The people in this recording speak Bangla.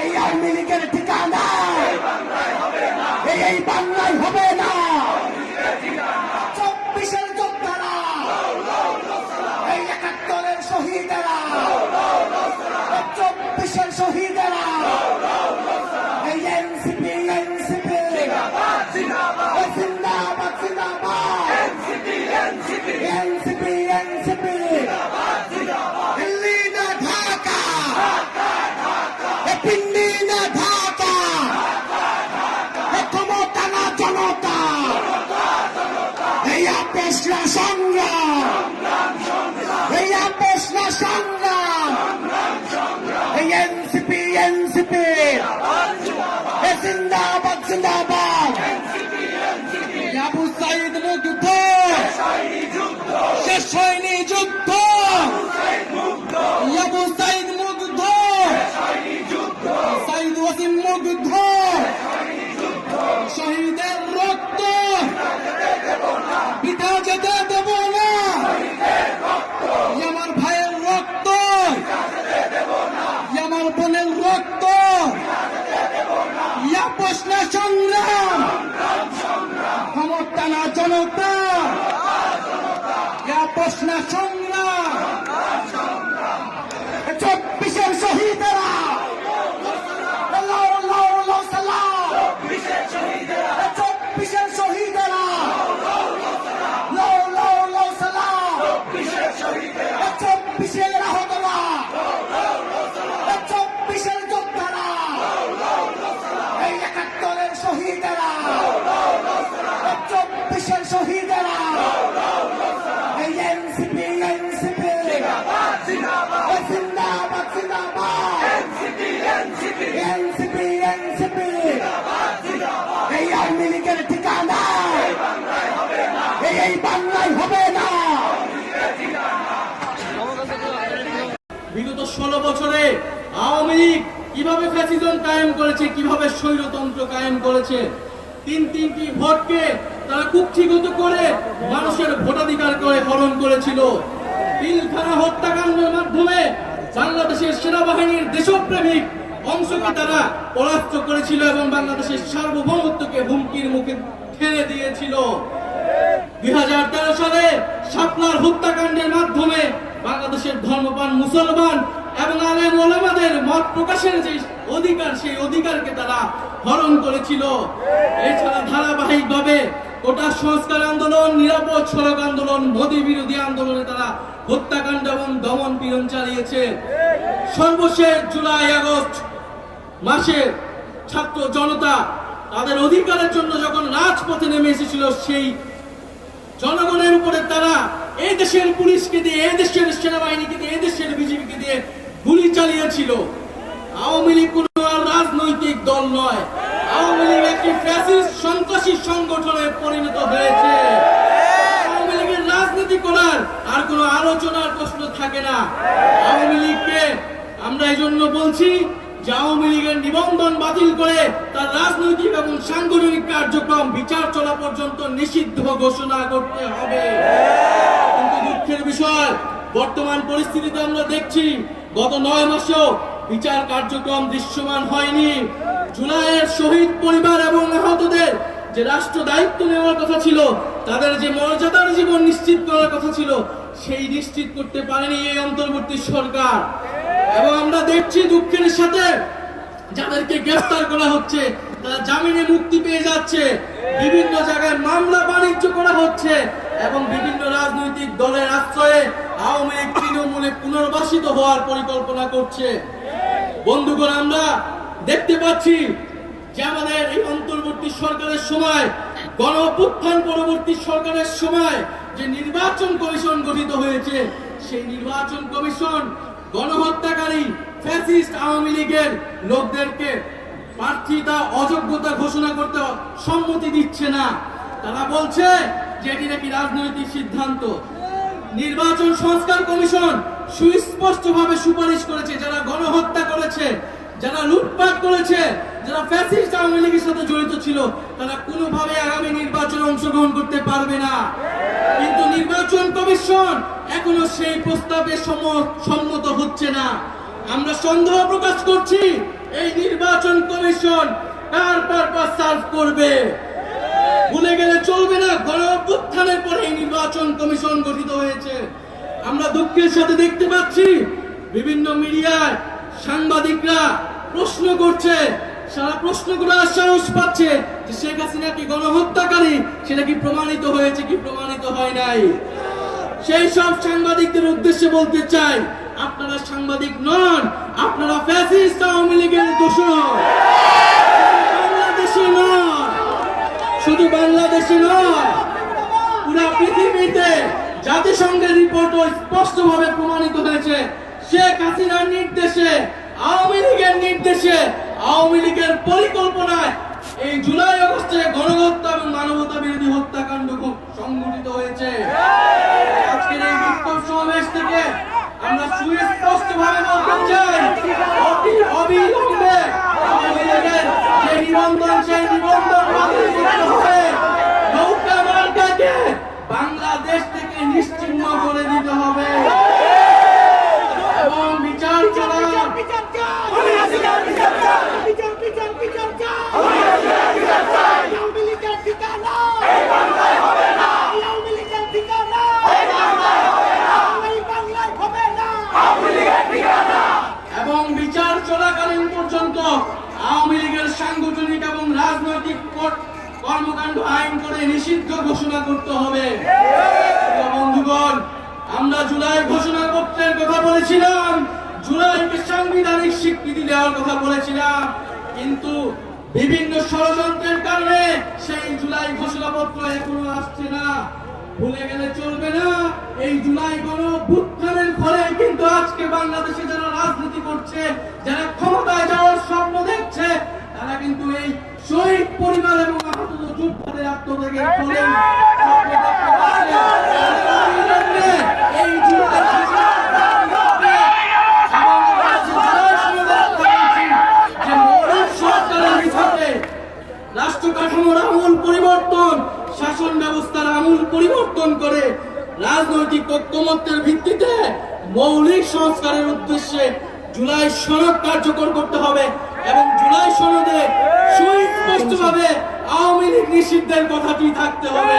এই আওয়ামী লীগের ঠিকানা এই বাংলায় হবে না। 24-এর যোদ্ধারা, এই 71-এর শহীদেরা, 24-এর শহীদেরা, এই এনসিপি জিন্দাবাদ জিন্দাবাদ, এনসিপি দিল্লি না ঢাকা, পিন্ডি না ঢাকা, ক্ষমতা না জনতা, এই আপসরা সংগ্রাম, এই আপসরা সংগ্রাম, এই এনসিপি জিন্দাবাদ জিন্দাবাদ। আবু সাইদ মুগ্ধ, শেষ হয়নি যুদ্ধ, আবু সাইদ মুগ্ধ, সাইদ ওয়াসিম মুগ্ধ, শহীদের রক্ত পিতা যেতে দেব না, আমার ভাইয়ের রক্ত, আমার বোনের রক্ত, প্রশ্ন সংগ্রাম, ক্ষমতা না জনতা, প্রশ্ন সংগ্রাম, 24-এর শহীদেরা, 24-এর শহীদেরা, 24-এর আহতরা, 24-এর যোদ্ধারা, এই 71-এর শহীদেরা, 24-এর শহীদেরা, এই এনসিপি জিন্দাবাদ জিন্দাবাদ, এনসিপি এই আওয়ামী লীগের ঠিকানা এই বাংলায় হবে না। বিগত 16 বছরে আওয়ামী লীগ কিভাবে ফ্যাসিজম কায়েম করেছে, কিভাবে স্বৈরতন্ত্র কায়েম করেছে, তিনটি ভোটকে তারা কুক্ষিগত করে মানুষের ভোটাধিকার করে হরণ করেছিল। পিলখানা হত্যাকাণ্ডের মাধ্যমে বাংলাদেশের সেনাবাহিনীর দেশপ্রেমিক অংশকে তারা পরাস্ত করেছিল এবং বাংলাদেশের সার্বভৌমত্বকে হুমকির মুখে ঠেলে দিয়েছিল। 2013 সালে শাপলার হত্যাকাণ্ডের মাধ্যমে বাংলাদেশের ধর্মপ্রাণ মুসলমান এবং আলেম ওলামাদের মত প্রকাশের যে অধিকার, সেই অধিকারকে তারা হরণ করেছিল। এছাড়া ধারাবাহিকভাবে কোটা সংস্কার আন্দোলন, নিরাপদ সড়ক আন্দোলন, মোদী বিরোধী আন্দোলনে তারা হত্যাকাণ্ড এবং দমন পীড়ন চালিয়েছে। সর্বশেষ জুলাই আগস্ট মাসে ছাত্র জনতা তাদের অধিকারের জন্য যখন রাজপথে নেমে এসেছিল, সেই জনগণের উপরে তারা এই দেশের পুলিশকে দিয়ে, এই দেশের সেনাবাহিনীকে দিয়ে, এই দেশের বিজেপিকে দিয়ে গুলি চালিয়েছিল। আওয়ামী লীগ কোন রাজনৈতিক দল নয়, আওয়ামী লীগ একটি ফ্যাসিস্ট সন্ত্রাসী সংগঠনে পরিণত হয়েছে। আওয়ামী লীগের রাজনীতি করার আর কোনো আলোচনার প্রশ্ন থাকে না। আওয়ামী লীগকে আমরা এই জন্য বলছি যে আওয়ামী লীগের নিবন্ধন বাতিল করে তার রাজনৈতিক এবং সাংগঠনিক কার্যক্রম বিচার চলা পর্যন্ত নিষিদ্ধ ঘোষণা করতে হবে। কিন্তু দুঃখের বিষয়, বর্তমান পরিস্থিতিতে আমরা দেখছি গত 9 মাসেও বিচার কার্যক্রম দৃশ্যমান হয়নি। জুলাইয়ের শহীদ পরিবার এবং আহতদের যে রাষ্ট্র দায়িত্ব নেওয়ার কথা ছিল, তাদের যে মর্যাদার জীবন নিশ্চিত করার কথা ছিল, সেই নিশ্চিত করতে পারেনি এই অন্তর্বর্তী সরকার। এবং আমরা দেখছি দুঃখের সাথে যাদেরকে গ্রেফতার করা হচ্ছে তারা জামিনে মুক্তি পেয়ে যাচ্ছে, বিভিন্ন জায়গায় মামলা বাণিজ্য করা হচ্ছে এবং বিভিন্ন রাজনৈতিক দলের আশ্রয়ে আওয়ামী লীগ তৃণমূলে পুনর্বাসিত হওয়ার পরিকল্পনা করছে। বন্ধুগণ, আমরা দেখতে পাচ্ছি যে আমাদের এই অন্তর্বর্তী সরকারের সময়, গণ অভ্যুত্থান পরবর্তী সরকারের সময় যে নির্বাচন কমিশন গঠিত হয়েছে, সেই নির্বাচন কমিশন গণহত্যাকারী ফ্যাসিস্ট আওয়ামী লীগের লোকদেরকে প্রার্থিতা অযোগ্যতা ঘোষণা করতে সম্মতি দিচ্ছে না। তারা বলছে যে এটি নাকি রাজনৈতিক সিদ্ধান্ত। নির্বাচন সংস্কার কমিশন সুস্পষ্টভাবে সুপারিশ করেছে, যারা গণহত্যা করেছে, যারা লুটপাট করেছে, যারা ফ্যাসিস্ট আওয়ামী লীগের সাথে জড়িত ছিল, তারা কোনোভাবে আগামী নির্বাচনে অংশগ্রহণ করতে পারবে না। কিন্তু নির্বাচন কমিশন এখনো সেই প্রস্তাবে সম্মত হচ্ছে না। আমরা সন্দেহ প্রকাশ করছি এই নির্বাচন সার্ভ করবে। ভুলে গেলে চলবে না, গণ অভ্যুত্থানের পরে এই নির্বাচন কমিশন গঠিত হয়েছে। আমরা দুঃখের সাথে দেখতে পাচ্ছি বিভিন্ন মিডিয়ায় সাংবাদিকরা প্রশ্ন করছে, সারা প্রশ্ন করার সাহস পাচ্ছে যে শেখ হাসিনা কি গণহত্যাকারী, সেটা কি প্রমাণিত হয়েছে কি প্রমাণিত হয় নাই। সেই সব সাংবাদিকদের উদ্দেশ্যে বলতে চাই, আপনারা সাংবাদিক নন, আপনারা ফ্যাসিস্ট আওয়ামী লীগের দোসর। বাংলাদেশে নয়, শুধু বাংলাদেশে নয়, পুরা পৃথিবীতে জাতিসংঘের রিপোর্টও স্পষ্টভাবে প্রমাণিত হয়েছে শেখ হাসিনার নির্দেশে, আওয়ামী লীগের নির্দেশে, আওয়ামী লীগের পরিকল্পনায় এই জুলাই আগস্টে গণহত্যা এবং মানবতা বিরোধী হত্যাকাণ্ড সংঘটিত হয়েছে। আজকের এই বিক্ষোভ সমাবেশ থেকে আমরা সুস্পষ্টভাবে বলতে চাই, অবিলম্বে আওয়ামী লীগের যে নিবন্ধন, সেই নিবন্ধন বাতিল করতে হবে। নৌকা মার্কাকে বাংলাদেশ থেকে নিশ্চিহ্ন করে দিতে হবে এবং বিচার চালান। এবং বিচার চলাকালীন পর্যন্ত আওয়ামী লীগের সাংগঠনিক এবং রাজনৈতিক কর্মকাণ্ড আইন করে নিষিদ্ধ ঘোষণা করতে হবে। বন্ধুগণ, আমরা জুলাই ঘোষণাপত্রের কথা বলেছিলাম, জুলাইকে সাংবিধানিক স্বীকৃতি দেওয়ার কথা বলেছিলাম, কিন্তু বিভিন্ন ষড়যন্ত্রের কারণে সেই জুলাই ঘোষণাপত্র এখনো আসছে না। ভুলে গেলে চলবে না, এই জুলাই গণ অভ্যুত্থানের ফলে কিন্তু আজকে বাংলাদেশে যারা রাজনীতি করছে, যারা ক্ষমতায় যাওয়ার স্বপ্ন দেখছে, তারা কিন্তু এই শহীদ পরিবার এবং আহত যোদ্ধাদের আত্মত্যাগের ফলে স্বপ্ন দেখতে পাচ্ছে। এই জুলাই রাষ্ট্র কাঠামোর আমূল পরিবর্তন, শাসন ব্যবস্থার আমূল পরিবর্তন করে রাজনৈতিক ঐক্যমত্যের ভিত্তিতে মৌলিক সংস্কারের উদ্দেশ্যে জুলাই সনদ কার্যকর করতে হবে এবং জুলাই সনদে সুস্পষ্টভাবে আওয়ামী লীগ নিষিদ্ধের কথাটি থাকতে হবে।